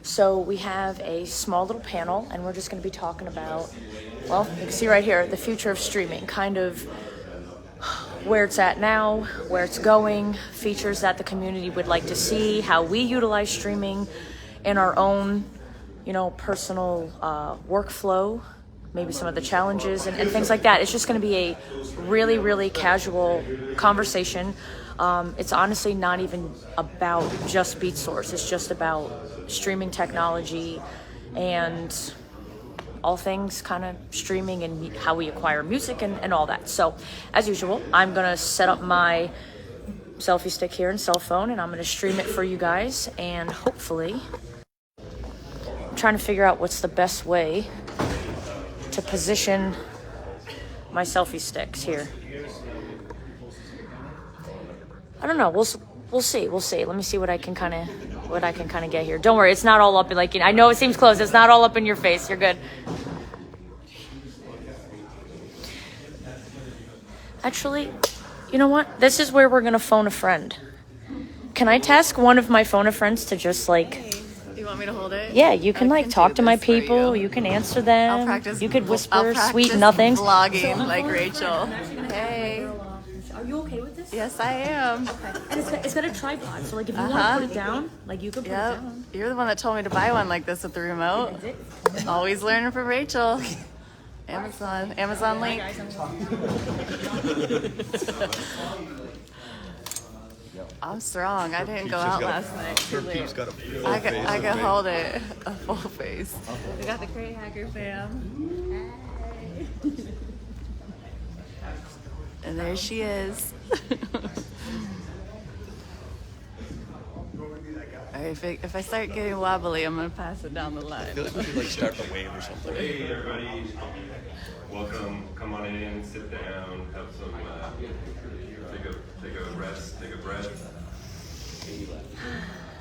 So we have a small little panel, and we're just going to be talking about, well, you can see right here, the future of streaming, kind of where it's at now, where it's going, features that the community would like to see, how we utilize streaming in our own, personal workflow, maybe some of the challenges and things like that. It's just going to be a really, really casual conversation. It's honestly not even about just Beatsource. It's just about streaming technology and all things kind of streaming and how we acquire music and all that. So as usual, I'm going to set up my selfie stick here and cell phone, and I'm going to stream it for you guys. And hopefully, I'm trying to figure out what's the best way to position my selfie sticks here. I don't know. We'll see. Let me see what I can kind of get here. Don't worry, it's not all up in I know it seems close. It's not all up in your face. You're good. Actually, you know what? This is where we're gonna phone a friend. Can I task one of my phone a friends to just Hey, you want me to hold it? Yeah, you can talk to my people. You can answer them. I'll practice. You could whisper I'll practice sweet nothings. Vlogging like Rachel. Hey. Are you okay with this? Yes, I am. Okay. And it's got a tripod, so if you want to put it down, you can put it down. You're the one that told me to buy one like this with the remote. Always learning from Rachel. Amazon link. I'm strong. I didn't go out last night. Too late. I can hold it a full face. We got the great hacker fam. Hey. And there she is. If I start getting wobbly, I'm gonna pass it down the line. I feel like we should start a wave or something. Hey everybody, welcome. Come on in, sit down, have some, take a rest, take a breath.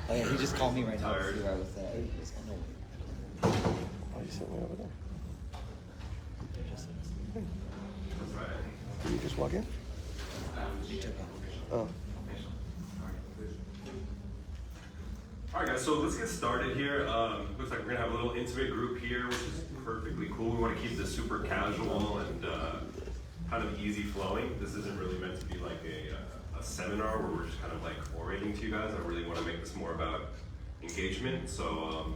Oh yeah, he just called me right now. Tired. Where I was at. Why are you sitting over there? That's right. Did you just walk in? Oh. Alright guys, so let's get started here. Looks like we're gonna have a little intimate group here, which is perfectly cool. We want to keep this super casual and kind of easy flowing. This isn't really meant to be like a seminar where we're just kind of orating to you guys. I really want to make this more about engagement. So,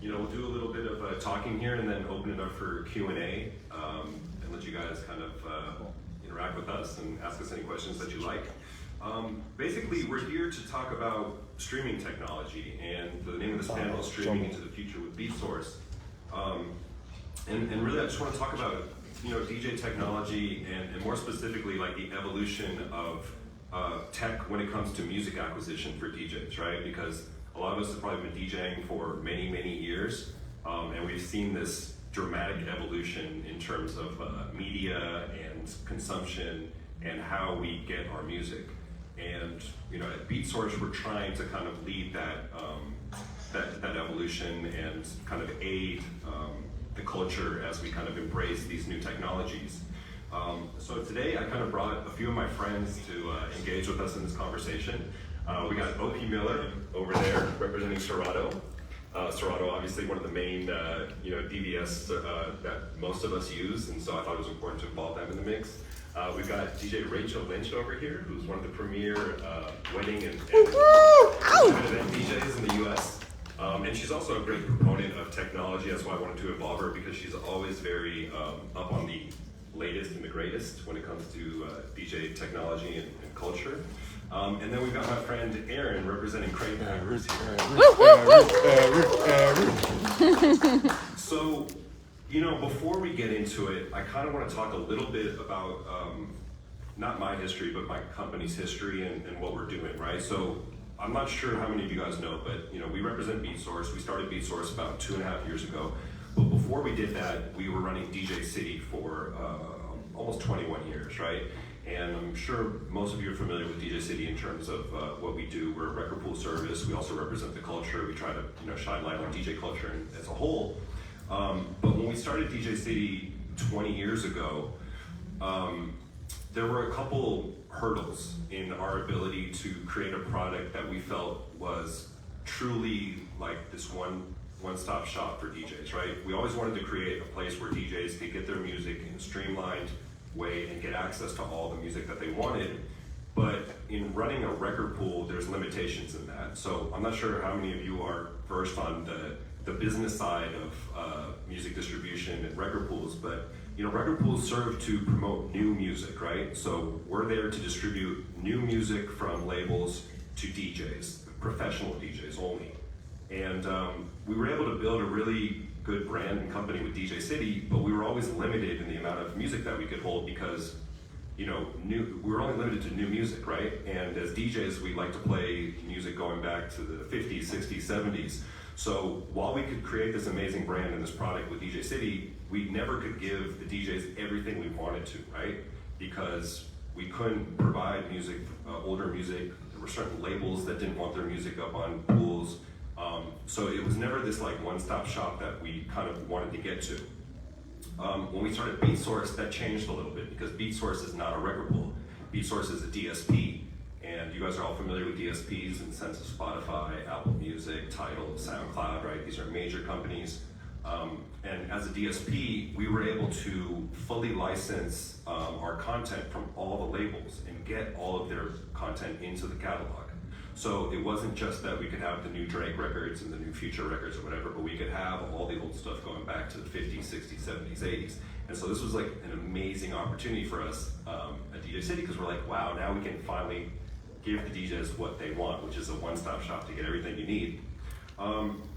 we'll do a little bit of talking here and then open it up for Q&A and let you guys kind of interact with us and ask us any questions that you like. Basically, we're here to talk about streaming technology, and the name of this panel is Streaming into the Future with Beatsource. And really, I just want to talk about DJ technology and more specifically the evolution of tech when it comes to music acquisition for DJs, right? Because a lot of us have probably been DJing for many, many years, and we've seen this dramatic evolution in terms of media and consumption and how we get our music. And at Beatsource, we're trying to kind of lead that evolution and kind of aid the culture as we kind of embrace these new technologies. So today, I kind of brought a few of my friends to engage with us in this conversation. We got O.P. Miller over there representing Serato. Serato, obviously one of the main DVS that most of us use, and so I thought it was important to involve them in the mix. We've got DJ Rachel Lynch over here, who's one of the premier wedding and event DJs in the US. And she's also a great proponent of technology. That's why I wanted to involve her, because she's always very up on the latest and the greatest when it comes to DJ technology and culture. And then we've got my friend Aaron representing Crate Hackers here. So, before we get into it, I kind of want to talk a little bit about not my history, but my company's history and what we're doing, right? So I'm not sure how many of you guys know, but we represent Beatsource. We started Beatsource about 2.5 years ago. But before we did that, we were running DJ City for almost 21 years, right? And I'm sure most of you are familiar with DJ City in terms of what we do. We're a record pool service. We also represent the culture. We try to shine light on DJ culture as a whole. But when we started DJ City 20 years ago, there were a couple hurdles in our ability to create a product that we felt was truly like this one one-stop shop for DJs, right? We always wanted to create a place where DJs could get their music in a streamlined way and get access to all the music that they wanted. But in running a record pool, there's limitations in that. So I'm not sure how many of you are versed on the business side of music distribution and record pools, but record pools serve to promote new music, right? So we're there to distribute new music from labels to DJs, professional DJs only. And we were able to build a really good brand and company with DJ City, but we were always limited in the amount of music that we could hold because we were only limited to new music, right? And as DJs, we like to play music going back to the 50s, 60s, 70s. So while we could create this amazing brand and this product with DJ City, we never could give the DJs everything we wanted to, right? Because we couldn't provide music, older music. There were certain labels that didn't want their music up on pools. So it was never this like one-stop shop that we kind of wanted to get to. When we started Beatsource, that changed a little bit because Beatsource is not a record pool. Beatsource is a DSP, and you guys are all familiar with DSPs in the sense of Spotify, Apple Music, Tidal, SoundCloud, right? These are major companies. And as a DSP, we were able to fully license our content from all the labels and get all of their content into the catalog. So it wasn't just that we could have the new Drake records and the new Future records or whatever, but we could have all the old stuff going back to the 50s, 60s, 70s, 80s. And so this was like an amazing opportunity for us at DJ City because we're like, wow, now we can finally give the DJs what they want, which is a one-stop shop to get everything you need.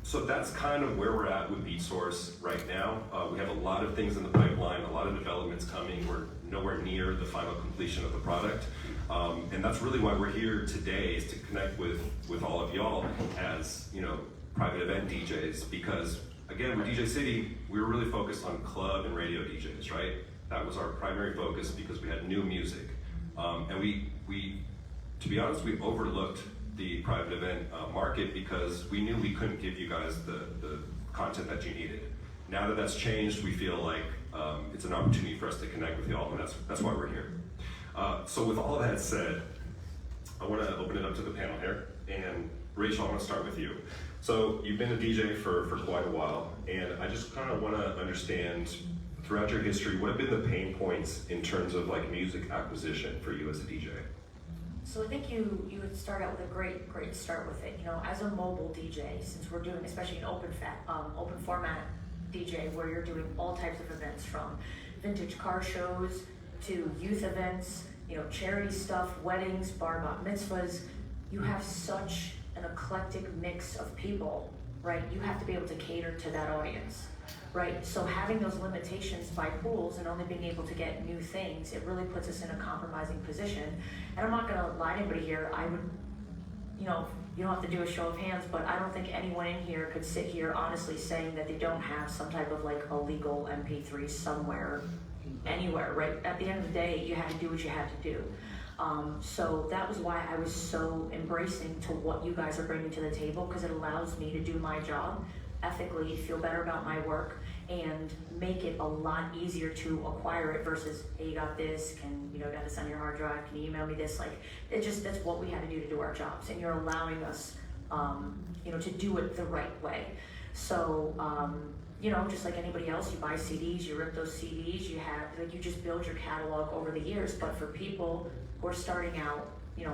So that's kind of where we're at with Beatsource right now. We have a lot of things in the pipeline, a lot of developments coming. We're nowhere near the final completion of the product. And that's really why we're here today, is to connect with all of y'all as, private event DJs, because again, with DJ City, we were really focused on club and radio DJs, right? That was our primary focus because we had new music. And we to be honest, we overlooked the private event market because we knew we couldn't give you guys the content that you needed. Now that that's changed, we feel like it's an opportunity for us to connect with y'all, and that's why we're here. So with all that said, I want to open it up to the panel here. And Rachel, I want to start with you. So you've been a DJ for quite a while, and I just kind of want to understand throughout your history, what have been the pain points in terms of like music acquisition for you as a DJ? So I think you would start out with a great start with it. As a mobile DJ, since we're doing, especially an open format DJ, where you're doing all types of events from vintage car shows to youth events, charity stuff, weddings, bar mitzvahs. You have such an eclectic mix of people, right? You have to be able to cater to that audience, right? So having those limitations by pools and only being able to get new things, it really puts us in a compromising position. And I'm not gonna lie to anybody here, I would, you don't have to do a show of hands, but I don't think anyone in here could sit here honestly saying that they don't have some type of like illegal MP3 somewhere, anywhere, right? At the end of the day, you had to do what you had to do. So that was why I was so embracing to what you guys are bringing to the table, because it allows me to do my job ethically, feel better about my work, and make it a lot easier to acquire it versus, hey, you got this, got this on your hard drive, can you email me this? Like, that's what we had to do our jobs, and you're allowing us, to do it the right way. So, just like anybody else, you buy CDs, you rip those CDs, you just build your catalog over the years. But for people who are starting out,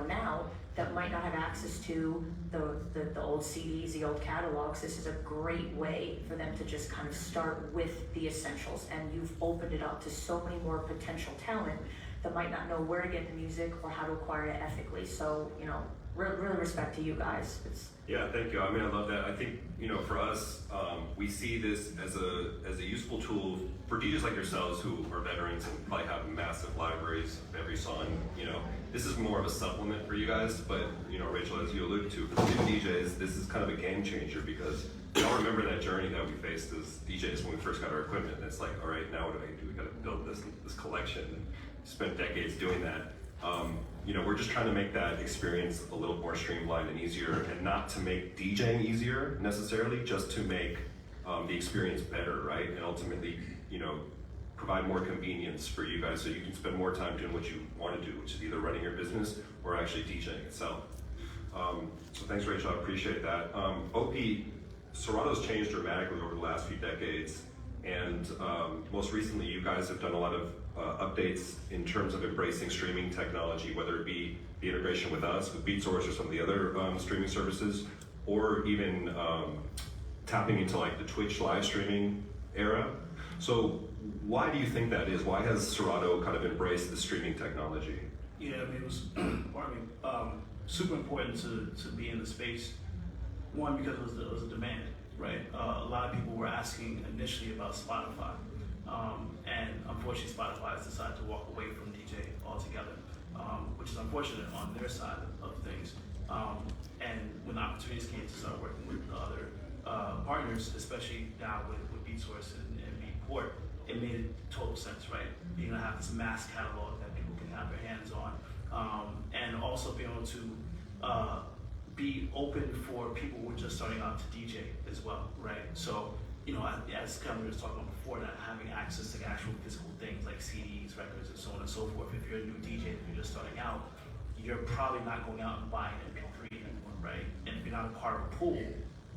now, that might not have access to the old CDs, the old catalogs, this is a great way for them to just kind of start with the essentials. And you've opened it up to so many more potential talent that might not know where to get the music or how to acquire it ethically. So, really respect to you guys. Yeah, thank you. I mean, I love that. I think, for us, we see this as a useful tool for DJs like yourselves who are veterans and probably have massive libraries of every song. This is more of a supplement for you guys, but, Rachel, as you alluded to, for the new DJs, this is kind of a game changer because y'all remember that journey that we faced as DJs when we first got our equipment. And it's like, all right, now what do I do? We got to build this collection and spent decades doing that. We're just trying to make that experience a little more streamlined and easier, and not to make DJing easier necessarily, just to make the experience better, right? And ultimately, provide more convenience for you guys so you can spend more time doing what you want to do, which is either running your business or actually DJing itself. So thanks, Rachel, I appreciate that. OP, Serato's changed dramatically over the last few decades, and most recently you guys have done a lot of updates in terms of embracing streaming technology, whether it be the integration with us, with Beatsource or some of the other streaming services, or even tapping into like the Twitch live streaming era. So why do you think that is? Why has Serato kind of embraced the streaming technology? Yeah, I mean, it was super important to be in the space. One, because it was a demand, right? A lot of people were asking initially about Spotify, and unfortunately Spotify has decided to walk away from DJ altogether, which is unfortunate on their side of things. And when opportunities came to start working with other partners, especially now with Beatsource and Beatport, it made total sense, right? You're gonna have this mass catalog that people can have their hands on, and also be able to be open for people who are just starting out to DJ as well, right? So, you know, as Kevin was talking about before, that having access to actual physical things like CDs, records, and so on and so forth. If you're a new DJ, if you're just starting out, you're probably not going out and buying an MP3 anymore, right? And if you're not a part of a pool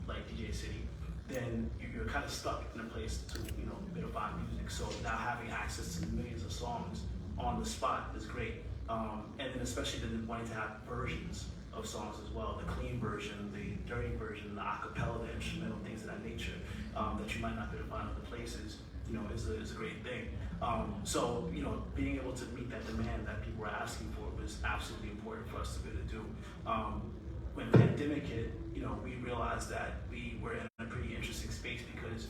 like DJ City, then you're kind of stuck in a place to, you know, bit of vibe music. So now having access to millions of songs on the spot is great. And then especially then wanting to have versions of songs as well, the clean version, the dirty version, the acapella, the instrumental, things of that nature, that you might not be able to find other places, you know, is a great thing. So, you know, being able to meet that demand that people were asking for was absolutely important for us to be able to do. When the pandemic hit, you know, we realized that we were in a pretty interesting space because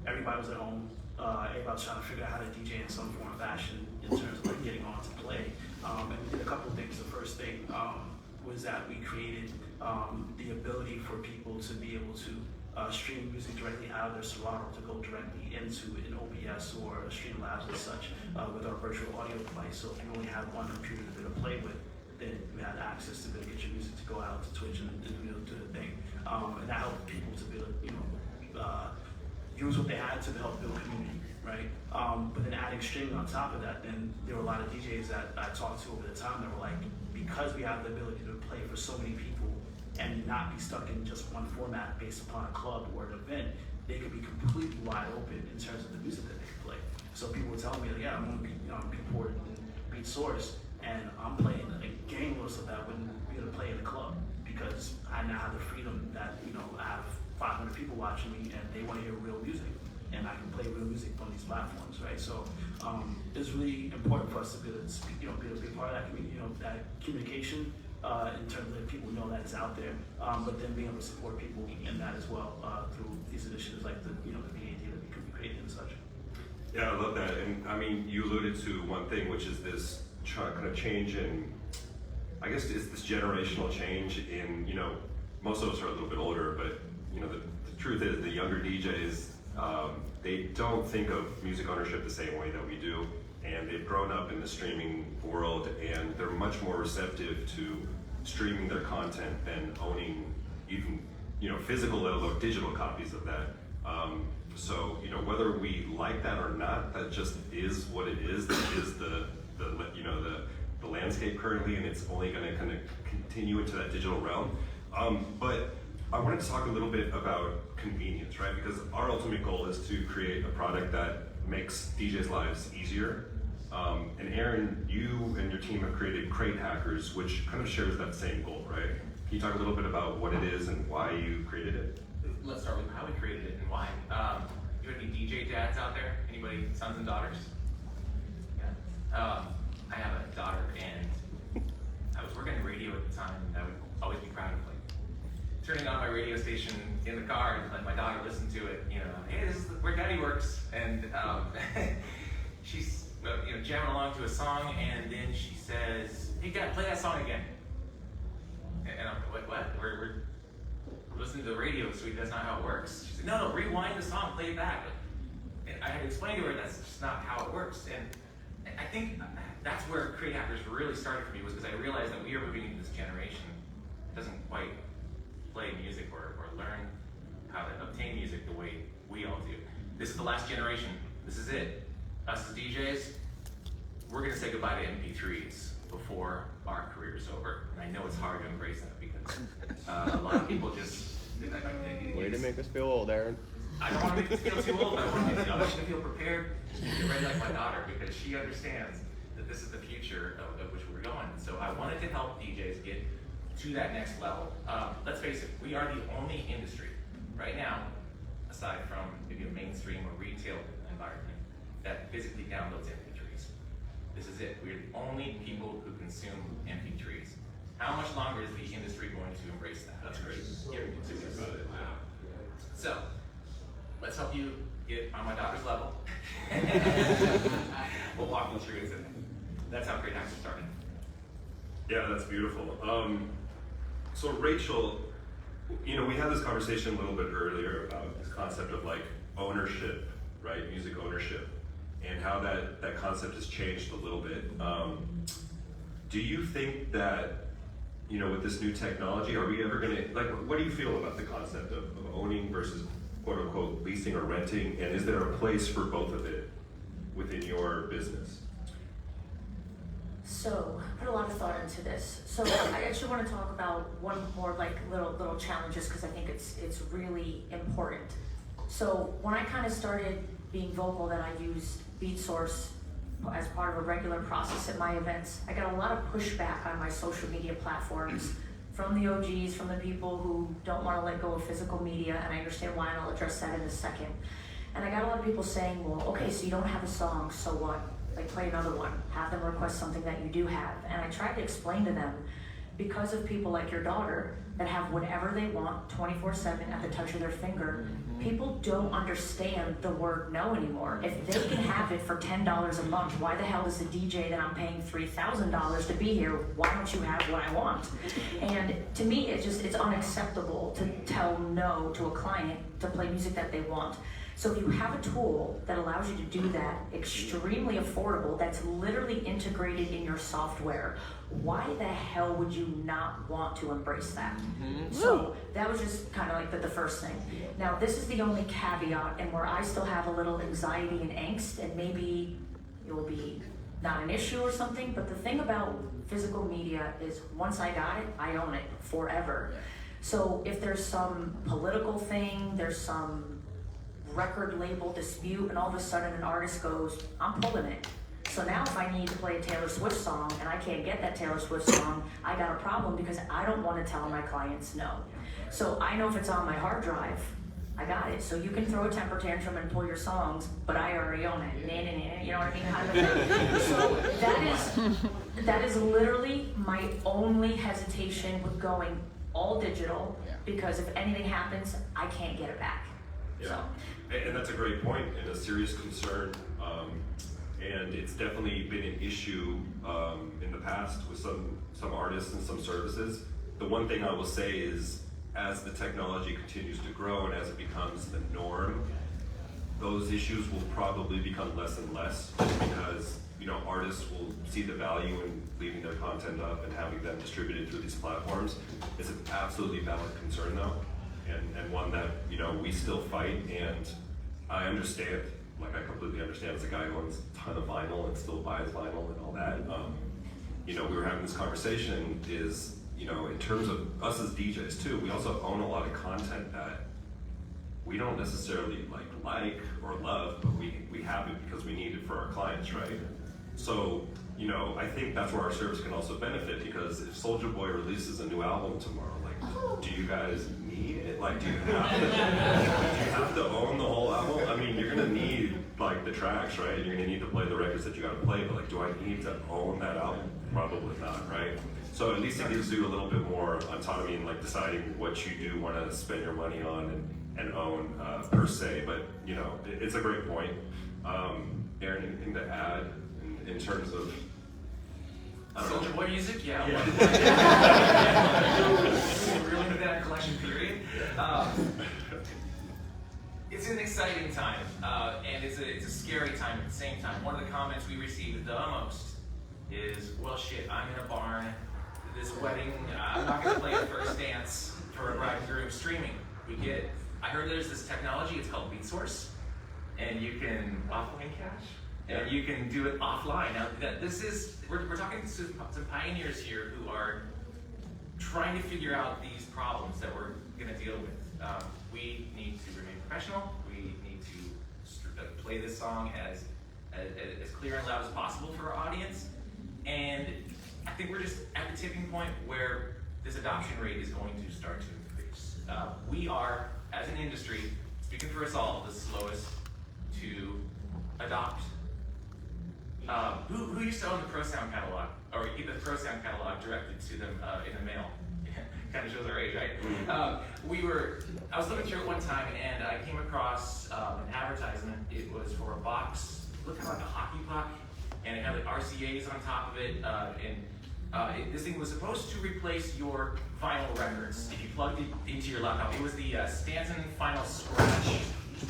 everybody was at home, everybody was trying to figure out how to DJ in some form or fashion in terms of like getting on to play. And we did a couple of things. The first thing was that we created the ability for people to be able to stream music directly out of their Serato to go directly into an OBS or a Streamlabs and such with our virtual audio device. So if you only have one computer to be able to play with, then you had access to be able to get your music to go out to Twitch and be able to do the thing. And that helped people to be able to, you know, use what they had to help build community, right? But then adding streaming on top of that, then there were a lot of DJs that I talked to over the time that were like, because we have the ability to play for so many people and not be stuck in just one format based upon a club or an event, they could be completely wide open in terms of the music that they could play. So people were telling me, like, yeah, I'm gonna be, you know, Beatport and Beatsource, and I'm playing a game list of that wouldn't be able to play in a club because I now have the freedom that, you know, I have 500 people watching me and they want to hear real music, and I can play real music on these platforms, right? So it's really important for us to be able to speak, you know, be a big part of that community, you know, that communication in terms of letting people know that it's out there, but then being able to support people in that as well through these initiatives like the, you know, the VAD that we could be creating and such. Yeah, I love that. And I mean, you alluded to one thing, which is this kind of change in, I guess it's this generational change in, you know, most of us are a little bit older, but you know, the truth is the younger DJs, they don't think of music ownership the same way that we do, and they've grown up in the streaming world, and they're much more receptive to streaming their content than owning even, you know, physical, let alone digital copies of that. So, you know, whether we like that or not, that just is what it is. That is the you know, the landscape currently, and it's only going to kind of continue into that digital realm. But I wanted to talk a little bit about convenience, right? Because our ultimate goal is to create a product that makes DJs' lives easier. And Aaron, you and your team have created Crate Hackers, which kind of shares that same goal, right? Can you talk a little bit about what it is and why you created it? Let's start with how we created it and why. Do you have any DJ dads out there? Anybody, sons and daughters? Yeah. I have a daughter, and I was working in radio at the time, and I would always be proud of like turning on my radio station in the car and let my daughter listen to it. You know, hey, this is where Daddy works, and she's you know, jamming along to a song, and then she says, "Hey, Dad, play that song again." And I'm like, "What? We're listening to the radio, so that's not how it works." She said, "No, rewind the song, play it back." And I had to explain to her that's just not how it works. And I think that's where Crate Hackers really started for me, was because I realized that we are moving into this generation that doesn't quite play music or learn how to obtain music the way we all do. This is the last generation. This is it. Us as DJs, we're going to say goodbye to MP3s before our career is over. And I know it's hard to embrace that because a lot of people just Way to make us feel old, Aaron. I don't want to make you feel too old, but I want you to feel prepared to get ready like my daughter, because she understands that this is the future of which we're going. So I wanted to help DJs get to that next level. Let's face it, we are the only industry right now, aside from maybe a mainstream or retail environment, that physically downloads MP3s. This is it. We're the only people who consume MP3s. How much longer is the industry going to embrace that? That's great. About it. So, let's help you get on my daughter's level. We'll walk you through it. That's how Great Hackers started. Yeah, that's beautiful. So Rachel, you know, we had this conversation a little bit earlier about this concept of like ownership, right? Music ownership, and how that concept has changed a little bit. Do you think that, you know, with this new technology, are we ever gonna, like, what do you feel about the concept of owning versus quote unquote leasing or renting? And is there a place for both of it within your business? So, I put a lot of thought into this. So, I actually want to talk about one more like little challenges, because I think it's really important. So, when I kind of started being vocal that I used Beatsource as part of a regular process at my events, I got a lot of pushback on my social media platforms from the OGs, from the people who don't want to let go of physical media, and I understand why, and I'll address that in a second. And I got a lot of people saying, well, okay, so you don't have a song, so what? Like, play another one, have them request something that you do have. And I tried to explain to them, because of people like your daughter that have whatever they want 24/7 at the touch of their finger, people don't understand the word no anymore. If they can have it for $10 a month, why the hell does the DJ that I'm paying $3,000 to be here, why don't you have what I want? And to me, it's unacceptable to tell no to a client to play music that they want. So if you have a tool that allows you to do that, extremely affordable, that's literally integrated in your software, why the hell would you not want to embrace that? So that was just kind of like the first thing. Now this is the only caveat, and where I still have a little anxiety and angst, and maybe it will be not an issue or something, but the thing about physical media is once I got it, I own it forever. So if there's some political thing, there's some record label dispute, and all of a sudden an artist goes, I'm pulling it. So now if I need to play a Taylor Swift song and I can't get that Taylor Swift song, I got a problem, because I don't want to tell my clients no. So I know if it's on my hard drive, I got it. So you can throw a temper tantrum and pull your songs, but I already own it. You know what I mean? Kind of thing. So that is literally my only hesitation with going all digital, because if anything happens, I can't get it back. Yeah. So. And that's a great point and a serious concern. And it's definitely been an issue in the past with some artists and some services. The one thing I will say is, as the technology continues to grow and as it becomes the norm, those issues will probably become less and less, because, you know, artists will see the value in leaving their content up and having them distributed through these platforms. It's an absolutely valid concern though, and one that, you know, we still fight, and I understand. Like, I completely understand, as a guy who owns a ton of vinyl and still buys vinyl and all that. You know, we were having this conversation is, you know, in terms of us as DJs too, we also own a lot of content that we don't necessarily like or love, but we have it because we need it for our clients, right? So, you know, I think that's where our service can also benefit, because if Soulja Boy releases a new album tomorrow, like, do you guys need it? Like, do you have to own the whole album? I mean, you're gonna need like the tracks, right? You're gonna need to play the records that you gotta play, but like, do I need to own that album? Probably not, right? So at least it gives you a little bit more autonomy in like deciding what you do want to spend your money on and own per se. But you know, it's a great point. Aaron, anything to add in terms of Soulja Boy music? Yeah. Really into that collection period. It's an exciting time, and it's a scary time at the same time. One of the comments we received the most is, well, shit, I'm in a barn, this wedding, I'm not going to play the first dance for a bride and groom streaming. We get it. I heard there's this technology, it's called Beatsource, and you can offline cache, and you can do it offline. Now, we're talking to some pioneers here who are trying to figure out these problems that we're going to deal with. We need to remain professional. We need to play this song as clear and loud as possible for our audience. And I think we're just at the tipping point where this adoption rate is going to start to increase. We are, as an industry, speaking for us all, the slowest to adopt. Who used to own the Pro Sound catalog, or get the Pro Sound catalog directed to them in the mail? Kind of shows our age, right? I was looking through it one time, and I came across an advertisement. It was for a box, looked kind of like a hockey puck, and it had like RCAs on top of it. This thing was supposed to replace your vinyl records if you plugged it into your laptop. It was the Stanton Final Scratch.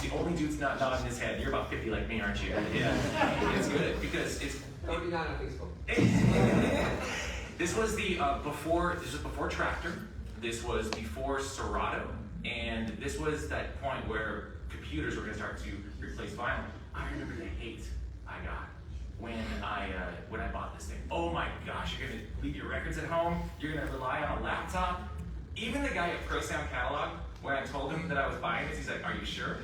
The only dude's not nodding his head. You're about 50 like me, aren't you? Yeah, it's good because it's. 39 on Facebook. This was the before. This was before Tractor. This was before Serato, and this was that point where computers were going to start to replace vinyl. I remember the hate I got when I bought this thing. Oh my gosh, you're gonna leave your records at home, you're gonna rely on a laptop. Even the guy at Pro Sound Catalog, when I told him that I was buying this, he's like, are you sure?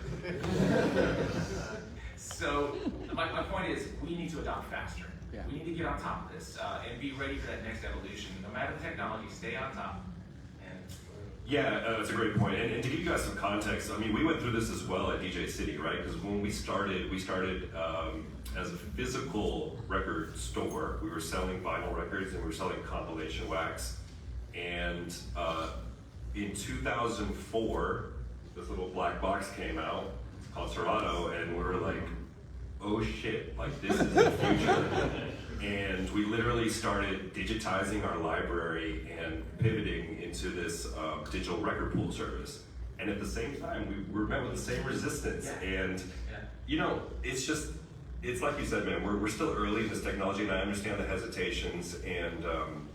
So my point is, we need to adopt faster. Yeah. We need to get on top of this and be ready for that next evolution. No matter the technology, stay on top. Yeah, that's a great point. And to give you guys some context, I mean, we went through this as well at DJ City, right? Because when we started as a physical record store. We were selling vinyl records and we were selling compilation wax. And in 2004, this little black box came out called Serato, and we were like, oh shit, like this is the future. And we literally started digitizing our library and pivoting into this digital record pool service. And at the same time, we were met with the same resistance. And you know, it's like you said, man, we're still early in this technology, and I understand the hesitations, and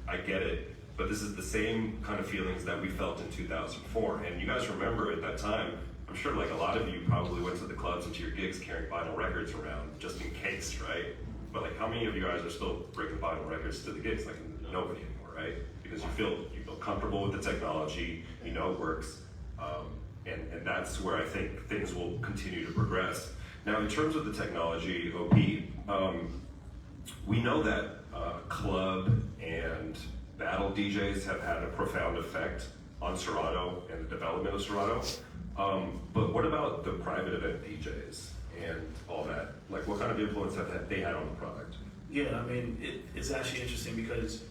I get it. But this is the same kind of feelings that we felt in 2004. And you guys remember at that time, I'm sure like a lot of you probably went to the clubs and to your gigs carrying vinyl records around just in case, right? But like, how many of you guys are still bringing vinyl records to the gigs? Like nobody anymore, right? Because you feel comfortable with the technology, you know it works, and that's where I think things will continue to progress. Now, in terms of the technology, OP, we know that club and battle DJs have had a profound effect on Serato and the development of Serato. But what about the private event DJs and all that? Like, what kind of influence have they had on the product? Yeah, I mean, it's actually interesting because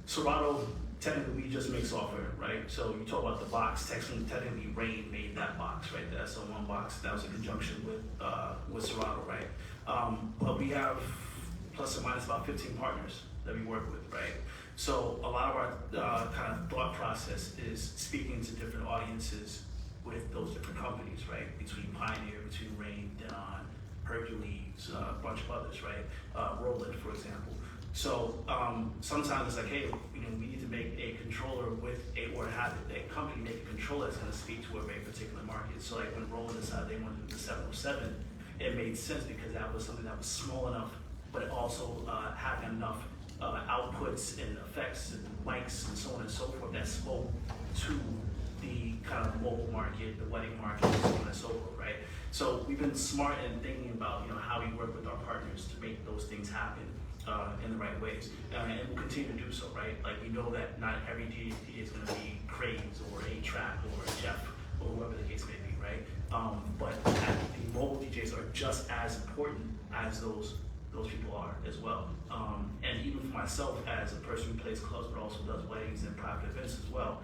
Serato, technically, we just make software, right? So you talk about the box, technically Rain made that box, right? The SO1 box, that was in conjunction with Serato, right? But we have plus or minus about 15 partners that we work with, right? So a lot of our kind of thought process is speaking to different audiences with those different companies, right? Between Pioneer, between Rain, Denon, Hercules, a bunch of others, right? Roland, for example. So sometimes it's like, hey, we need to make a controller or have a company make a controller that's going to speak to a very particular market. So like when Roland decided they wanted to do the 707, it made sense because that was something that was small enough, but it also having enough outputs and effects and mics and so on and so forth that spoke to the kind of mobile market, the wedding market, and so on and so forth, right? So we've been smart in thinking about how we work with our partners to make those things happen in the right ways, and we'll continue to do so, right? Like we know that not every DJ is going to be Craze or A-Track or Jeff or whoever the case may be, right? But the mobile DJs are just as important as those people are as well. And even for myself as a person who plays clubs but also does weddings and private events as well,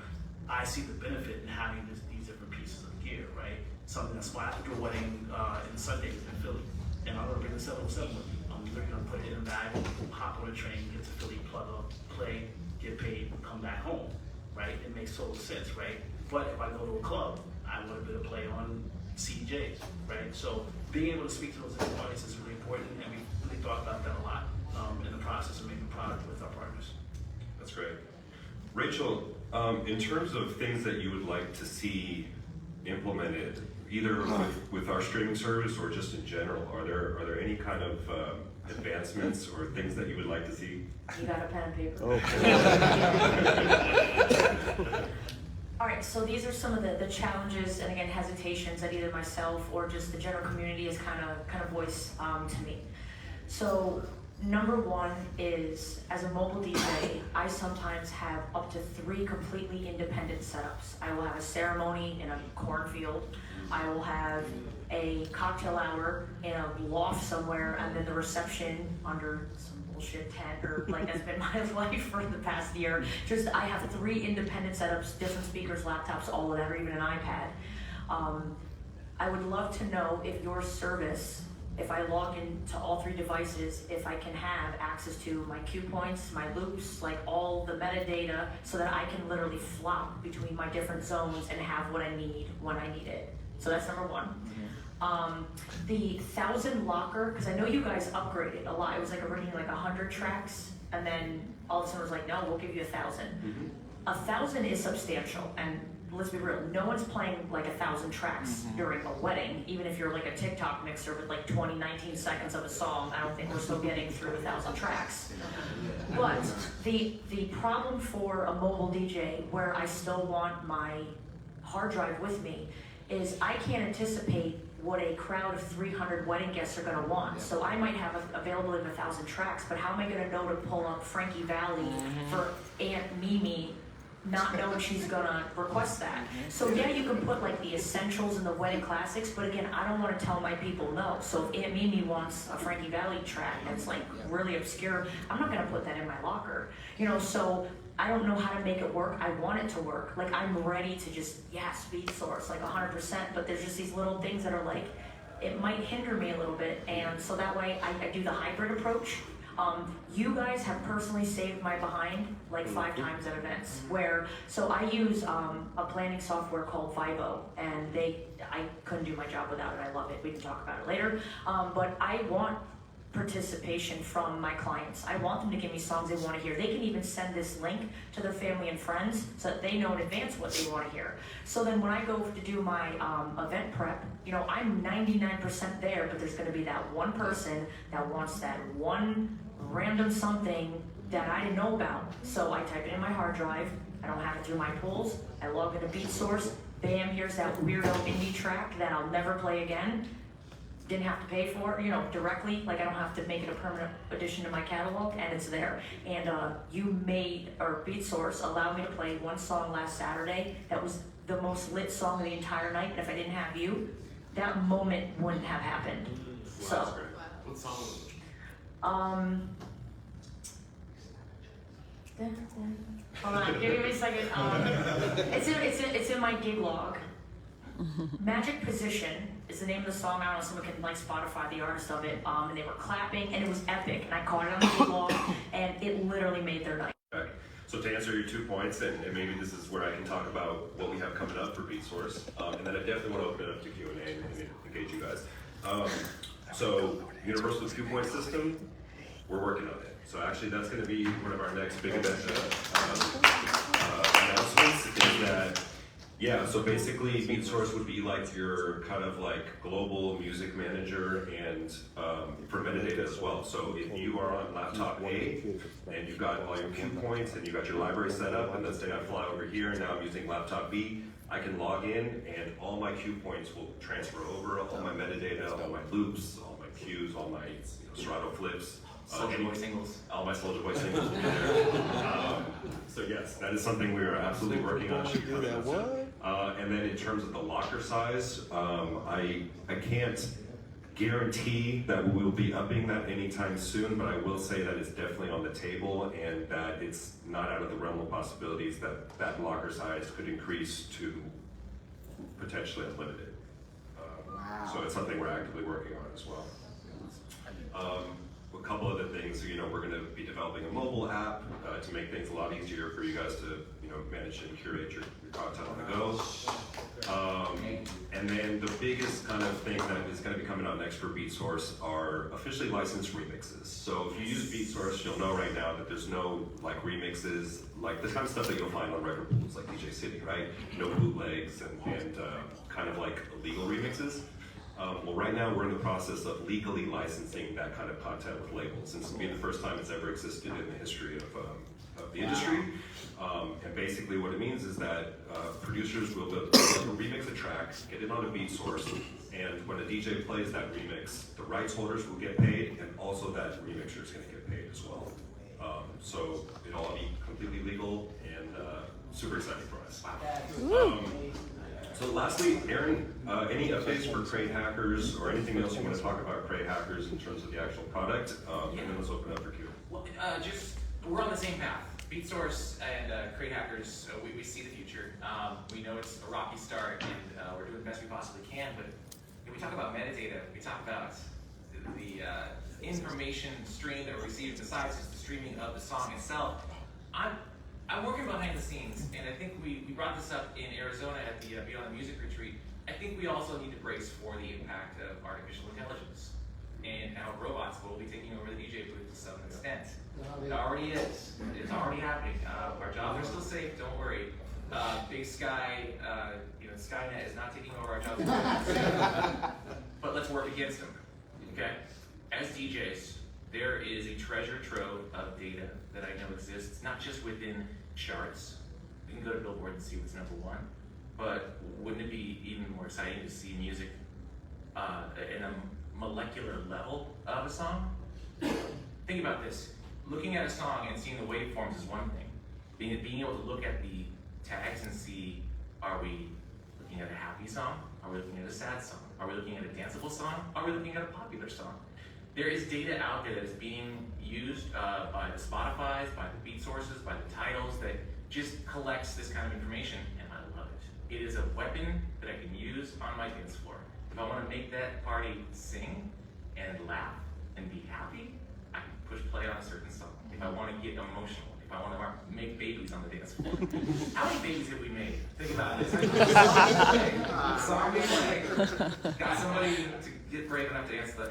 I see the benefit in having these different pieces of gear, right? Something that's why I have to do a wedding in Sundays in Philly, and I'm gonna bring the 707 with me. I'm literally gonna put it in a bag, hop on a train, get to Philly, plug up, play, get paid, come back home, right? It makes total sense, right? But if I go to a club, I want to be able to play on CDJs, right? So being able to speak to those different audiences is really important, and we really thought about that a lot in the process of making product with our partners. That's great. Rachel, in terms of things that you would like to see implemented, either with our streaming service or just in general, are there any kind of advancements or things that you would like to see? You got a pen and paper. Oh. All right, so these are some of the challenges and again hesitations that either myself or just the general community has kind of voiced to me. So number one is, as a mobile DJ, I sometimes have up to 3 completely independent setups. I will have a ceremony in a cornfield. I will have a cocktail hour in a loft somewhere, and then the reception under some bullshit tent, or like that's been my life for the past year. Just I have 3 independent setups, different speakers, laptops, all of that, or even an iPad. I would love to know if your service, if I log into all 3 devices, if I can have access to my cue points, my loops, like all the metadata, so that I can literally flop between my different zones and have what I need when I need it. So that's number one. The 1,000 locker, because I know you guys upgraded a lot. It was like originally like 100 tracks, and then all of a sudden it was like, no, we'll give you 1,000. 1,000 is substantial, and let's be real, no one's playing like 1,000 tracks during a wedding. Even if you're like a TikTok mixer with like 19 seconds of a song, I don't think we're still getting through 1,000 tracks. But the problem for a mobile DJ, where I still want my hard drive with me, is I can't anticipate what a crowd of 300 wedding guests are going to want. So I might have availability of 1,000 tracks, but how am I going to know to pull up Frankie Valli for Aunt Mimi, not knowing she's gonna request that? So yeah, you can put like the essentials and the wedding classics, but again, I don't want to tell my people no. So if Aunt Mimi wants a Frankie Valli track that's like really obscure, I'm not gonna put that in my locker. You know, so I don't know how to make it work. I want it to work. Like I'm ready to just, yes, Beatsource, like 100%, but there's just these little things that are like, it might hinder me a little bit. And so that way I do the hybrid approach. You guys have personally saved my behind like 5 times at events where, so I use a planning software called Vibo, and I couldn't do my job without it. I love it. We can talk about it later. But I want participation from my clients. I want them to give me songs they want to hear. They can even send this link to their family and friends so that they know in advance what they want to hear. So then when I go to do my event prep, you know, I'm 99% there, but there's going to be that one person that wants that one random something that I didn't know about. So I type it in my hard drive. I don't have it through my pools. I log into Beatsource. Bam, here's that weirdo indie track that I'll never play again. Didn't have to pay for it, you know, directly. Like I don't have to make it a permanent addition to my catalog, and it's there. And Beatsource allowed me to play one song last Saturday that was the most lit song of the entire night. And if I didn't have you, that moment wouldn't have happened. So, What song was it? Hold on, give me a second. It's in my gig log. Magic Position is the name of the song. I don't know if someone can like Spotify the artist of it. And they were clapping, and it was epic. And I caught it on the gig log, and it literally made their night. Okay. So to answer your 2 points, and maybe this is where I can talk about what we have coming up for Beatsource, and then I definitely want to open it up to Q&A and engage you guys. So Universal Cue Point System, we're working on it. So actually that's going to be one of our next big event announcements, is that, yeah, so basically Beatsource would be like your kind of like global music manager and for metadata as well. So if you are on laptop A and you've got all your cue points and you've got your library set up, and let's say I fly over here and now I'm using laptop B, I can log in and all my cue points will transfer over, all my metadata, all my loops, all my cues, all my Serato flips. Soulja Boy singles. All my Soulja Boy singles will be there. So yes, that is something we are absolutely working on. And then in terms of the locker size, I can't guarantee that we will be upping that anytime soon, but I will say that it's definitely on the table, and that it's not out of the realm of possibilities that that locker size could increase to potentially unlimited. So it's something we're actively working on as well. A couple other things, we're going to be developing a mobile app to make things a lot easier for you guys to, manage and curate your content on the go. And then the biggest kind of thing that is going to be coming out next for Beatsource are officially licensed remixes. So if you use Beatsource, you'll know right now that there's no like remixes, like the kind of stuff that you'll find on record pools like DJ City, right? No bootlegs and kind of like illegal remixes. Well, right now we're in the process of legally licensing that kind of content with labels, since it'll be the first time it's ever existed in the history of the industry. And basically what it means is that producers will remix a track, get it on a Beatsource, and when a DJ plays that remix, the rights holders will get paid, and also that remixer is going to get paid as well. So it'll all be completely legal and super exciting for us. So lastly, Aaron, any updates for Crate Hackers or anything else you want to talk about Crate Hackers in terms of the actual product? And then let's open up for Q. Well, we're on the same path. Beatsource and Crate Hackers, we see the future. We know it's a rocky start, and we're doing the best we possibly can, but when we talk about metadata, we talk about the information stream that we're receiving besides just the streaming of the song itself. I'm working behind the scenes, and I think we brought this up in Arizona at the Beyond the Music retreat. I think we also need to brace for the impact of artificial intelligence and how robots will be taking over the DJ booth to some extent. It already is. It's already happening. Our jobs are still safe. Don't worry. Big Sky, Skynet is not taking over our jobs. But let's work against them. Okay? As DJs, there is a treasure trove of data that I know exists, not just within charts. You can go to Billboard and see what's #1, but wouldn't it be even more exciting to see music in a molecular level of a song? Think about this. Looking at a song and seeing the waveforms is one thing. Being able to look at the tags and see, are we looking at a happy song? Are we looking at a sad song? Are we looking at a danceable song? Are we looking at a popular song? There is data out there that is being used by the Spotify's, by the Beatsources, by the titles that just collects this kind of information, and I love it. It is a weapon that I can use on my dance floor. If I want to make that party sing and laugh and be happy, I can push play on a certain song. If I want to get emotional, if I want to make babies on the dance floor. How many babies have we made? Think about this. Song we play. Got somebody to get brave enough to ask that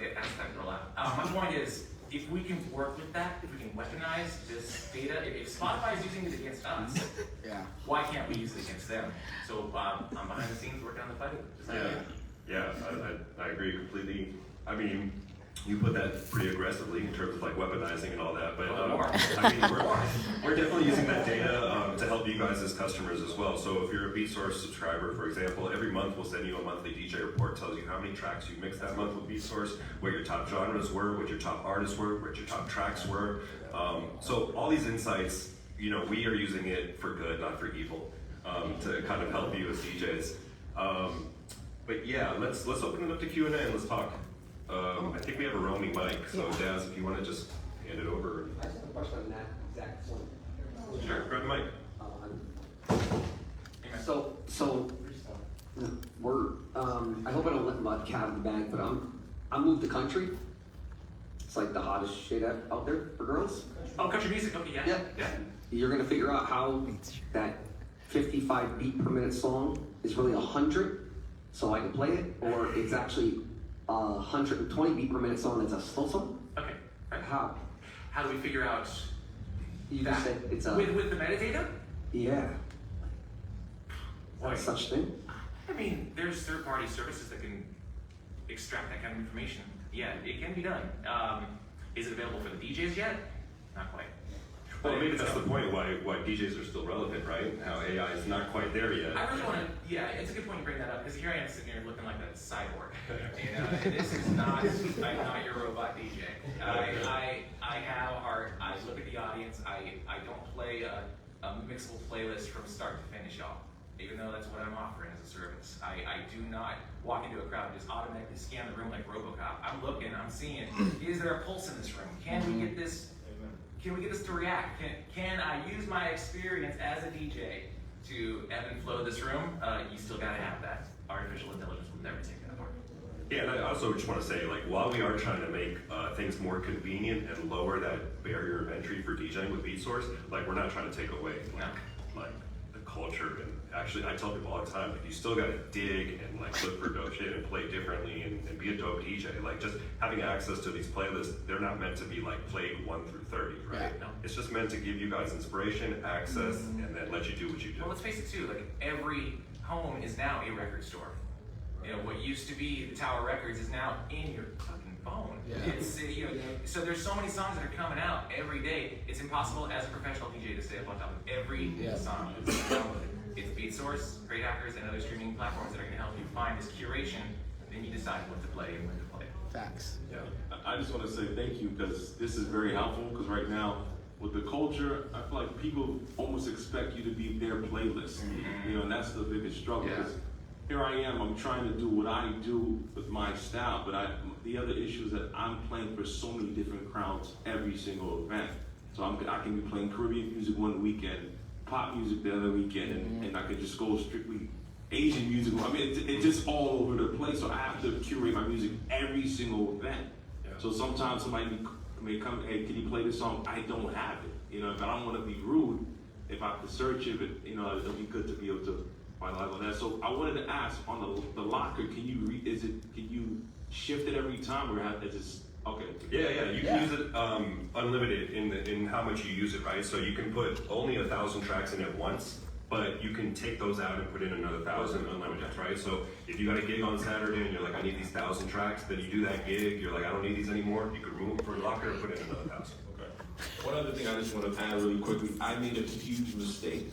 girl out. My point is, if we can work with that, if we can weaponize this data, if Spotify is using it against us, why can't we use it against them? So I'm behind the scenes working on the fight. I agree completely. I mean, you put that pretty aggressively in terms of like weaponizing and all that, but I mean, we're definitely using that data to help you guys as customers as well. So if you're a Beatsource subscriber, for example, every month we'll send you a monthly DJ report, tells you how many tracks you mixed that month with Beatsource, what your top genres were, what your top artists were, what your top tracks were. So all these insights, we are using it for good, not for evil, to kind of help you as DJs. But yeah, let's open it up to Q&A and let's talk. I think we have a roaming mic, so Daz, if you want to just hand it over. I just have a question on that exact point. Sure, grab the mic. So we're I hope I don't let my cat in the bag, but I moved the country. It's like the hottest shit out there for girls. Oh, country music. Okay, yeah. You're gonna figure out how that 55 beat per minute song is really 100, so I can play it, or it's actually 120 beat per minute song that's a slow song? Okay. Right. How? How do we figure out You that? just said it's a... With the metadata? Yeah. Why? Such thing? I mean, there's third-party services that can extract that kind of information. Yeah, it can be done. Is it available for the DJs yet? Not quite. Well, maybe that's the point why DJs are still relevant, right? How AI is not quite there yet. I really want to, it's a good point you bring that up, because here I am sitting here looking like a cyborg. And this is not, I'm not your robot DJ. I have a heart, I look at the audience, I don't play a mixable playlist from start to finish, y'all. Even though that's what I'm offering as a service. I do not walk into a crowd and just automatically scan the room like RoboCop. I'm looking, I'm seeing, is there a pulse in this room? Can we get this? Can we get this to react? Can I use my experience as a DJ to ebb and flow this room? You still gotta have that. Artificial intelligence will never take that apart. Yeah, and I also just want to say, like, while we are trying to make things more convenient and lower that barrier of entry for DJing with Beatsource, like, we're not trying to take away like the culture. And actually, I tell people all the time, like, you still got to dig and like look for dope shit and play differently and be a dope DJ. Like, just having access to these playlists, they're not meant to be like played 1 through 30, right? Yeah, no. It's just meant to give you guys inspiration, access, and then let you do what you do. Well, let's face it too, like every home is now a record store. You know, what used to be the Tower Records is now in your fucking phone. Yeah. It's you know, so there's so many songs that are coming out every day. It's impossible as a professional DJ to stay up on top of every song. It's Beatsource, Great Hackers, and other streaming platforms that are going to help you find this curation, and then you decide what to play and when to play. Facts. Yeah, I just want to say thank you because this is very helpful. Because right now, with the culture, I feel like people almost expect you to be their playlist. You know, and that's the biggest struggle. Yeah. 'Cause here I am, I'm trying to do what I do with my style, but the other issue is that I'm playing for so many different crowds every single event. So I can be playing Caribbean music one weekend, pop music the other weekend, and I could just go strictly Asian music. I mean, it's just all over the place. So I have to curate my music every single event. Yeah. So sometimes somebody may come, hey, can you play this song? I don't have it. You know, if I don't want to be rude, if I have to search it, but you know, it'll be good to be able to find out on that. So I wanted to ask on the locker, can you shift it every time, or is this okay? Yeah, you can use it unlimited in how much you use it, right? So you can put only 1,000 tracks in at once, but you can take those out and put in another 1,000 unlimited, right? So if you got a gig on Saturday and you're like, I need these 1,000 tracks, then you do that gig, you're like, I don't need these anymore, you can remove it from your locker and put in another 1,000. Okay. One other thing I just want to add really quickly, I made a huge mistake,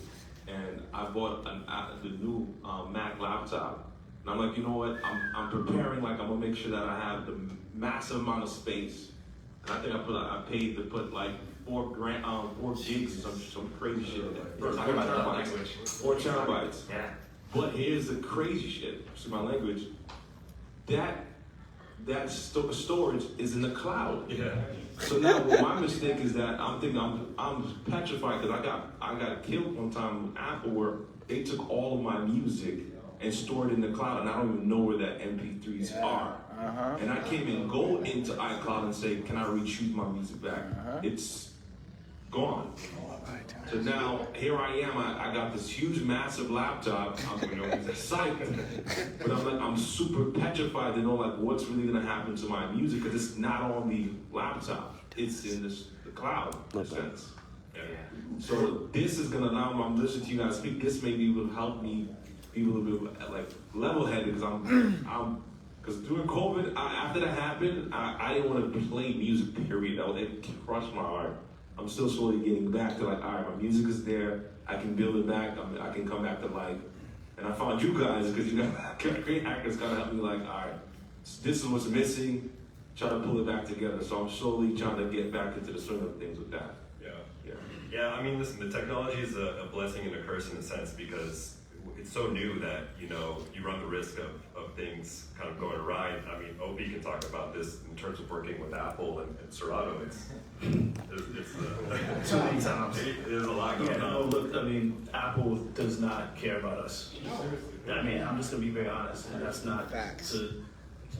and I bought the new Mac laptop. And I'm like, you know what? I'm preparing, like I'm gonna make sure that I have the massive amount of space. And I think I paid to put like 4 gigs or some crazy shit in there. 4 terabytes. Yeah. But here's the crazy shit. Excuse my language. That storage is in the cloud. Yeah. So now my mistake is that I'm thinking I'm petrified because I got killed one time with Apple where they took all of my music and stored it in the cloud, and I don't even know where that MP3s are. And I can't even go into iCloud and say, can I retrieve my music back? It's gone. So now here I am. I got this huge, massive laptop. I'm psyched, but I'm super petrified to know like what's really gonna happen to my music because it's not on the laptop. It's in the cloud. In a sense. So this is gonna allow me. I'm listening to you guys speak. This maybe will help me be a little bit like level-headed because because during COVID, after that happened, I didn't want to play music. Period. It crushed my heart. I'm still slowly getting back to like, all right, my music is there. I can build it back. I can come back to life. And I found you guys because you guys, Great Hackers, kind of helped me like, all right, this is what's missing. Try to pull it back together. So I'm slowly trying to get back into the swing of things with that. Yeah, I mean, listen, the technology is a blessing and a curse in a sense because it's so new that, you know, you run the risk of things kind of going awry. I mean, Opie can talk about this in terms of working with Apple and Serato. It's Too many times. There's a lot going on. Look, I mean, Apple does not care about us. I mean, I'm just gonna be very honest, and that's not to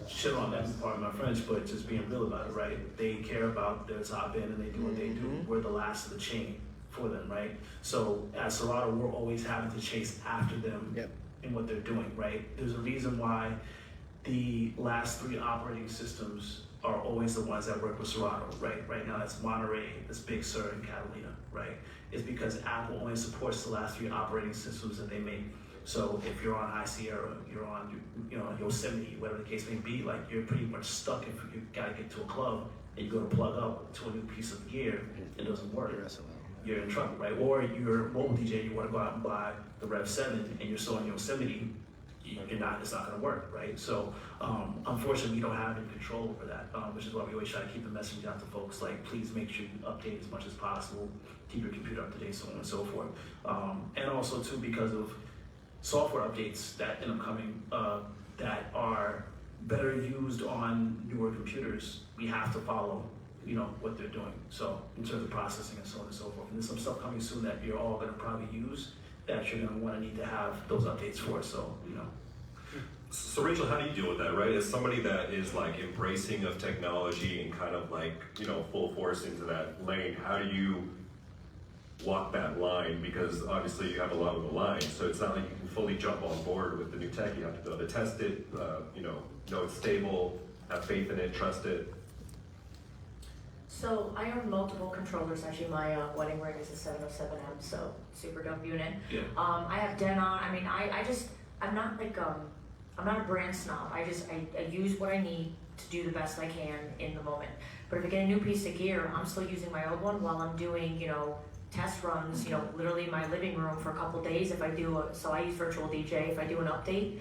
shit on that part of my French, but just being real about it, right? They care about their top end and they do what they do. We're the last of the chain for them, right? So at Serato, we're always having to chase after them in what they're doing, right? There's a reason why the last 3 operating systems are always the ones that work with Serato, right? Right now it's Monterey, it's Big Sur, and Catalina, right? It's because Apple only supports the last 3 operating systems that they make. So if you're on High Sierra, you're on, Yosemite, whatever the case may be, like you're pretty much stuck if you gotta get to a club and you go to plug up to a new piece of gear, it doesn't work. You're in trouble, right? Or you're a mobile DJ, you want to go out and buy the Rev 7 and you're still in Yosemite, it's not going to work, right? So unfortunately, we don't have any control over that, which is why we always try to keep the message out to folks, like please make sure you update as much as possible, keep your computer up to date, so on and so forth. And also too, because of software updates that end up coming that are better used on newer computers, we have to follow what they're doing. So in terms of processing and so on and so forth. And there's some stuff coming soon that you're all gonna probably use that you're gonna need to have those updates for, so. So Rachel, how do you deal with that, right? As somebody that is like embracing of technology and kind of like, full force into that lane, how do you walk that line? Because obviously you have a lot of the line, so it's not like you can fully jump on board with the new tech. You have to be able to test it, know it's stable, have faith in it, trust it. So I own multiple controllers. Actually, my wedding ring is a 707M, so super dope unit. Yeah. I have Denon. I mean, I'm not like a I'm not a brand snob. I use what I need to do the best I can in the moment. But if I get a new piece of gear, I'm still using my old one while I'm doing, test runs, literally in my living room for a couple days. If I do so I use Virtual DJ. If I do an update,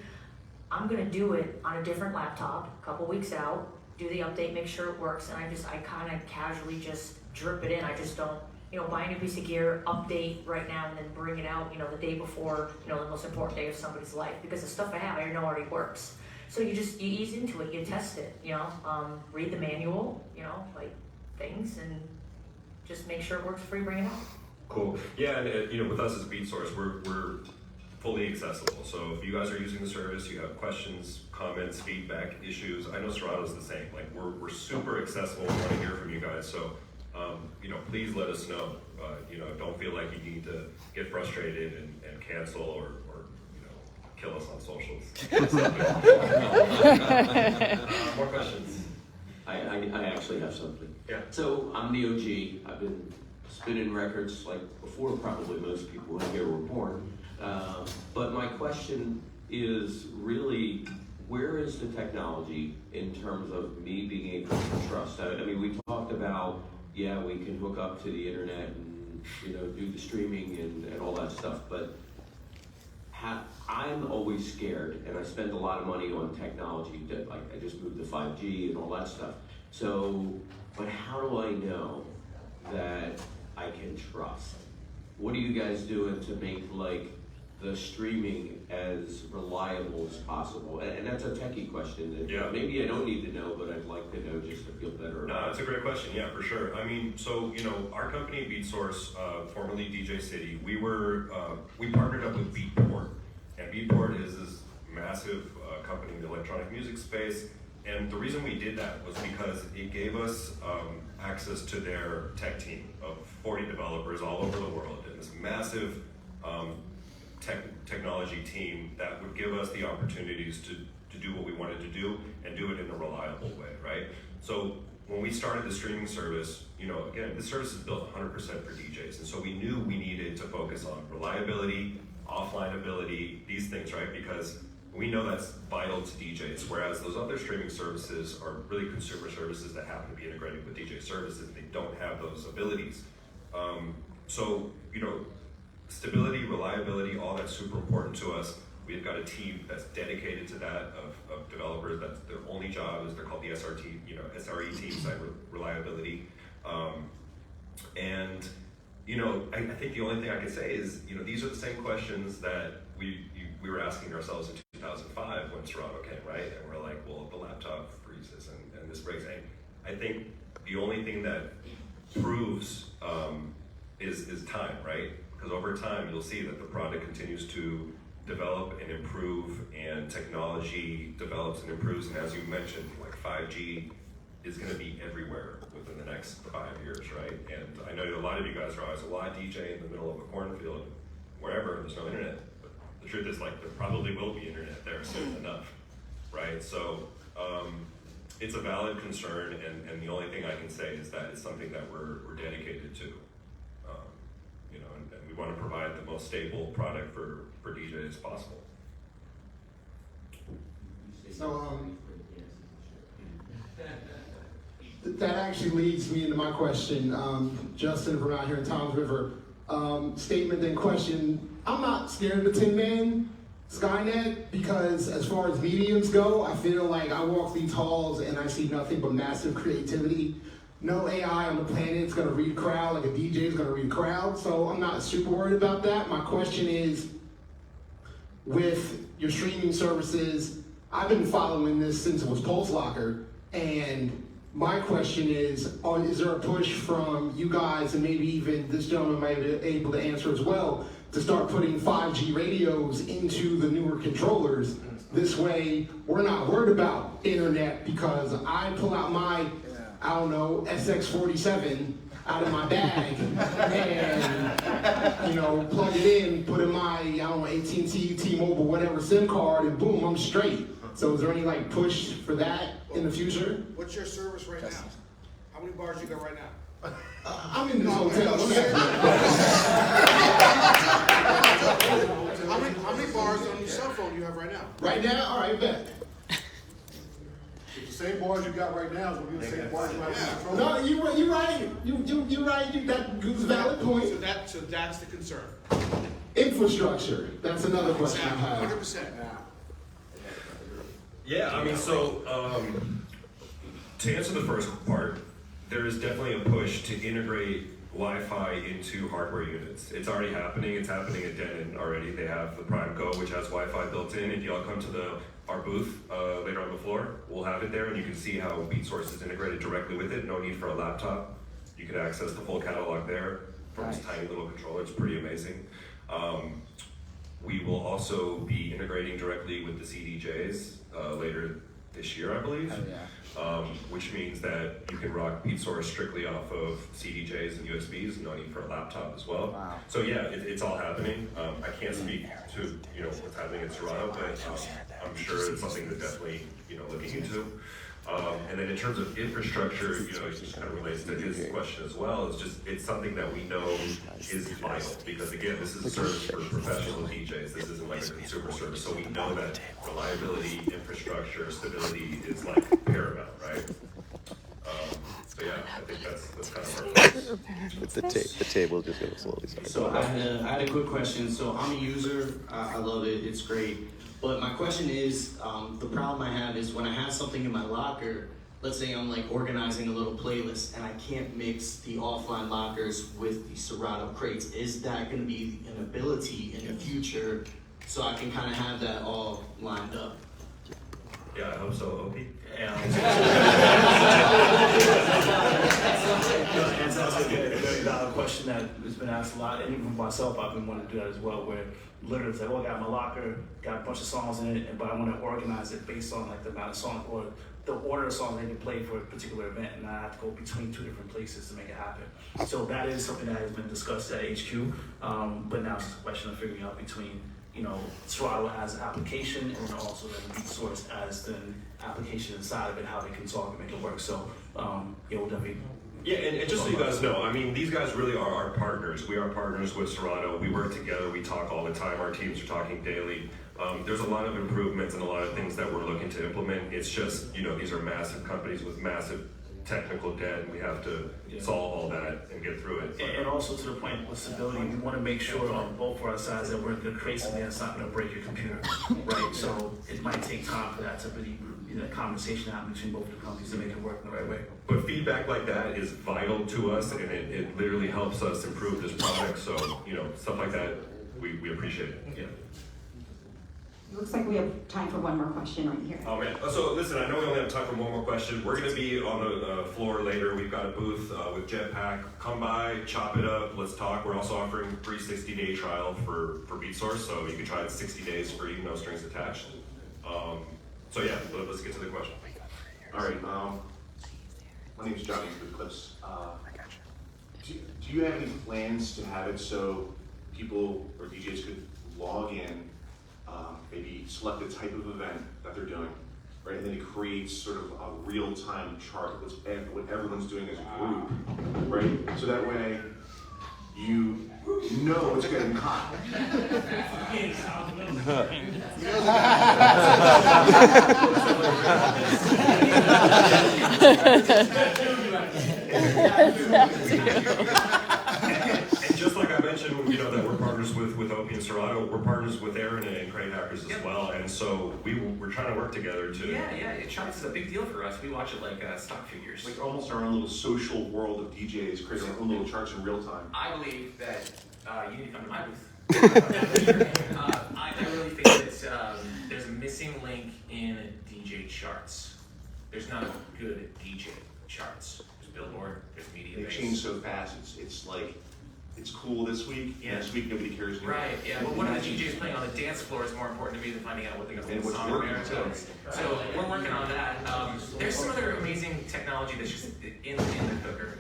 I'm gonna do it on a different laptop, a couple weeks out, do the update, make sure it works, and I kind of casually just drip it in. I just don't, buy a new piece of gear, update right now, and then bring it out, the day before, the most important day of somebody's life, because the stuff I have, I know already works. So you ease into it, you test it, read the manual, things, and just make sure it works before you bring it out. Cool. Yeah, and with us as Beatsource, we're fully accessible. So if you guys are using the service, you have questions, comments, feedback, issues. I know Serato's the same. Like we're super accessible. We want to hear from you guys. So please let us know. Don't feel like you need to get frustrated and cancel or kill us on socials. More questions? I actually have something. Yeah. So I'm the OG. I've been spinning records like before probably most people in here were born. But my question is really, where is the technology in terms of me being able to trust? I mean, we talked about, we can hook up to the internet and do the streaming and all that stuff, but I'm always scared, and I spend a lot of money on technology that, like, I just moved to 5G and all that stuff. So, but how do I know that I can trust? What are you guys doing to make the streaming as reliable as possible? And that's a techie question that maybe I don't need to know, but I'd like to know just to feel better. No, that's a great question. Yeah, for sure. I mean, so our company Beatsource, formerly DJ City, we partnered up with Beatport, and Beatport is this massive company in the electronic music space. And the reason we did that was because it gave us access to their tech team of 40 developers all over the world, and this massive technology team that would give us the opportunities to do what we wanted to do and do it in a reliable way, right? So when we started the streaming service, again, this service is built 100% for DJs, and so we knew we needed to focus on reliability, offline ability, these things, right? Because we know that's vital to DJs, whereas those other streaming services are really consumer services that happen to be integrated with DJ services, and they don't have those abilities. Stability, reliability, all that's super important to us. We've got a team that's dedicated to that of developers. That's their only job. They're called the SRE team, site reliability. I think the only thing I can say is, these are the same questions that we were asking ourselves in 2005 when Serato came, right? And we're like, well, the laptop freezes and this breaks. I think the only thing that proves is time, right? Because over time, you'll see that the product continues to develop and improve, and technology develops and improves. And as you mentioned, 5G is going to be everywhere within the next 5 years, right? And I know a lot of you guys are always, I DJ in the middle of a cornfield, wherever, there's no internet. But the truth is, there probably will be internet there soon enough, right? So it's a valid concern, and the only thing I can say is that it's something that we're dedicated to. And we want to provide the most stable product for DJs as possible. So that actually leads me into my question. Justin from out here in Toms River. Statement and question. I'm not scared of the Tin Man Skynet, because as far as mediums go, I feel like I walk these halls and I see nothing but massive creativity. No AI on the planet is going to read a crowd like a DJ is going to read a crowd, so I'm not super worried about that. My question is, with your streaming services, I've been following this since it was Pulse Locker, and my question is there a push from you guys, and maybe even this gentleman might be able to answer as well, to start putting 5G radios into the newer controllers? This way, we're not worried about internet, because I pull out my SX47 out of my bag and, plug it in, put in my, AT&T, T-Mobile, whatever SIM card, and boom, I'm straight. So is there any push for that in the future? What's your service right now? How many bars you got right now? I'm in this hotel. How many same bars on your cell phone you have right now. Right now? All right, bet. It's the same bars you got right now is gonna be the same bars you have on No, you're right. You're right. That's a valid point. So that's the concern. Infrastructure. That's another question I have. 100%. Yeah, I mean, so to answer the first part, there is definitely a push to integrate Wi-Fi into hardware units. It's already happening. It's happening at Denon already. They have the Prime Go, which has Wi-Fi built in. If y'all come to our booth later on the floor, we'll have it there, and you can see how Beatsource is integrated directly with it. No need for a laptop. You can access the full catalog there from this tiny little controller. It's pretty amazing. We will also be integrating directly with the CDJs later this year, I believe. Which means that you can rock Beatsource strictly off of CDJs and USBs, no need for a laptop as well. Wow. So yeah, it's all happening. I can't speak to what's happening in Serato, but I'm sure it's something that definitely looking into. And then in terms of infrastructure, it kind of relates to his question as well. It's something that we know is vital because again, this is a service for professional DJs. This isn't like a consumer service, so we know that reliability, infrastructure, stability is like paramount, right? So yeah, I think that's kind of our focus. The table just gonna slowly start. So I had a quick question. So I'm a user. I love it. It's great. But my question is, the problem I have is when I have something in my locker, let's say I'm like organizing a little playlist and I can't mix the offline lockers with the Serato crates. Is that going to be an ability in the future so I can kind of have that all lined up? Yeah, I hope so, OP. That's a very valid question that has been asked a lot, and even for myself, I've been wanting to do that as well, where literally it's like, oh, I got my locker, got a bunch of songs in it, but I want to organize it based on like the amount of songs or the order of songs they can play for a particular event, and I have to go between two different places to make it happen. So that is something that has been discussed at HQ, but now it's just a question of figuring out between Serato as an application and also then Beatsource as the application inside of it, how they can talk and make it work. So we'll definitely. Yeah, and just so you guys know, I mean, these guys really are our partners. We are partners with Serato. We work together. We talk all the time. Our teams are talking daily. There's a lot of improvements and a lot of things that we're looking to implement. It's just, these are massive companies with massive technical debt, and we have to solve all that and get through it. And also to the point with stability, we want to make sure on both of our sides that we're going to create something that's not going to break your computer, right? So it might take time for that to really conversation happen between both the companies to make it work in the right way. But feedback like that is vital to us, and it literally helps us improve this product. So stuff like that, we appreciate it. Yeah. Looks like we have time for one more question right here. Oh man, so listen, I know we only have time for one more question. We're gonna be on the floor later. We've got a booth with Jetpack. Come by, chop it up, let's talk. We're also offering free 60-day trial for Beatsource, so you can try it 60 days free, no strings attached. So yeah, let's get to the question. All right, my name is Johnny with Clips. Do you have any plans to have it so people or DJs could log in, maybe select the type of event that they're doing, right? And then it creates sort of a real-time chart of what everyone's doing as a group, right? So that way you know it's getting hot. And just like I mentioned, that we're partners with OP and Serato, we're partners with Aaron and Craig Hackers as well, and so we're trying to work together to. Yeah, charts is a big deal for us. We watch it like stock figures. Like almost our own little social world of DJs, creating our own little charts in real time. I believe that you need to come to my booth. I really think that there's a missing link in DJ charts. There's not good DJ charts. There's Billboard, there's media. They change so fast. It's like it's cool this week. Yeah. Next week nobody cares anymore. Right. Yeah. Well, what are the DJs playing on the dance floor is more important to me than finding out what they're going to play what's song working America. too. So we're working on that. There's some other amazing technology that's just in the cooker,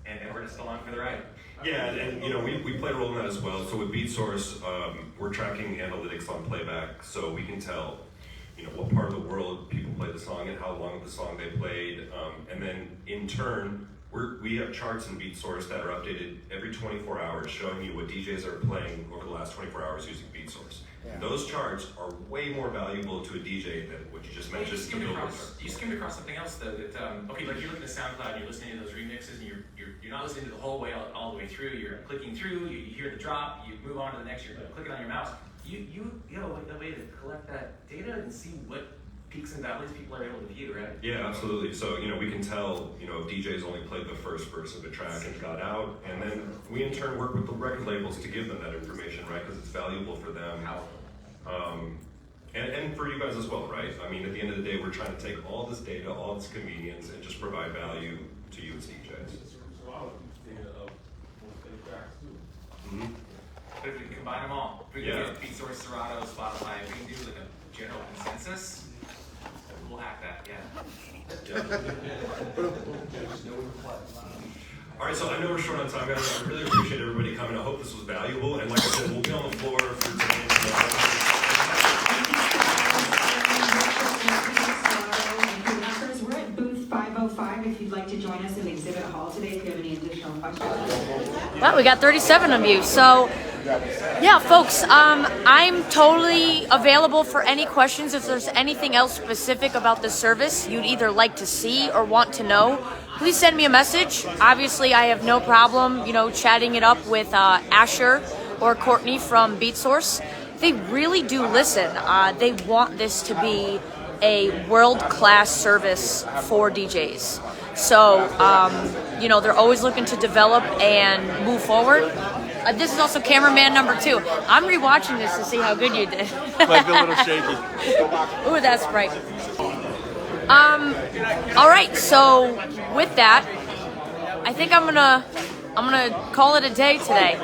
and we're just along for the ride. Yeah, and we play a role in that as well. So with Beatsource, we're tracking analytics on playback, so we can tell, what part of the world people play the song and how long the song they played, and then in turn, We have charts in Beatsource that are updated every 24 hours, showing you what DJs are playing over the last 24 hours using Beatsource. Yeah. And those charts are way more valuable to a DJ than what you just mentioned. You skimmed across something else though. That okay, like you look at the SoundCloud, and you're listening to those remixes, and you're not listening to the whole way all the way through. You're clicking through. You hear the drop. You move on to the next. You're clicking on your mouse. You have a way to collect that data and see what peaks and valleys people are able to view, right? Yeah, absolutely. So, we can tell, DJs only played the first verse of the track and got out, and then we in turn work with the record labels to give them that information, right? Because it's valuable for them. And for you guys as well, right? I mean, at the end of the day, we're trying to take all this data, all this convenience, and just provide value to you as DJs. Mm-hmm. But if we can combine them all, if we can get Beatsource, Serato, Spotify, if we can do like a general consensus, we'll hack that, All right, so I know we're short on time, guys. I really appreciate everybody coming. I hope this was valuable. And like I said, we'll be on the floor for today. We're at booth 505 if you'd like to join us in the exhibit hall today if you have any additional questions. Well, we got 37 of you, so yeah, folks, I'm totally available for any questions. If there's anything else specific about the service you'd either like to see or want to know, please send me a message. Obviously, I have no problem, chatting it up with Asher or Courtney from Beatsource. They really do listen. They want this to be a world-class service for DJs. So, they're always looking to develop and move forward. This is also cameraman number 2. I'm rewatching this to see how good you did. Might be a little shaky. Ooh, that's right. All right. So with that, I think I'm gonna call it a day today.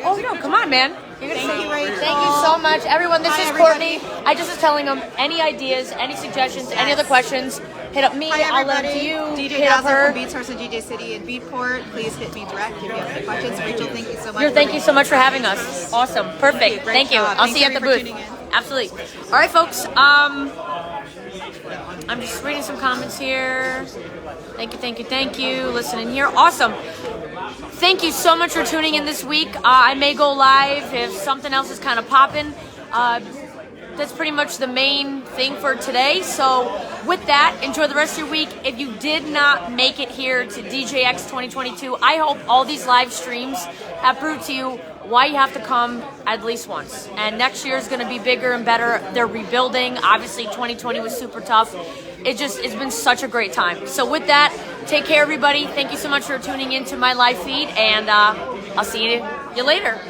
Oh no, come on, man. Thank you, Rachel. Thank you so much, everyone. This is Courtney. I just was telling them any ideas, any suggestions, any other questions. Hit up me. I'll let it to you. DJ hit up her. From Beatsource and DJ City in Beatport. Please hit me direct if you have any questions. Rachel, thank you so much. Thank you so much for having us. Awesome. Perfect. Thank you. I'll see you at the booth. Absolutely. All right, folks. I'm just reading some comments here. Thank you. Listening here. Awesome. Thank you so much for tuning in this week. I may go live if something else is kind of popping. That's pretty much the main thing for today. So with that, enjoy the rest of your week. If you did not make it here to DJX 2022, I hope all these live streams have proved to you why you have to come at least once. And next year is going to be bigger and better. They're rebuilding. Obviously, 2020 was super tough. It's been such a great time. So with that, take care, everybody. Thank you so much for tuning into my live feed, and I'll see you later.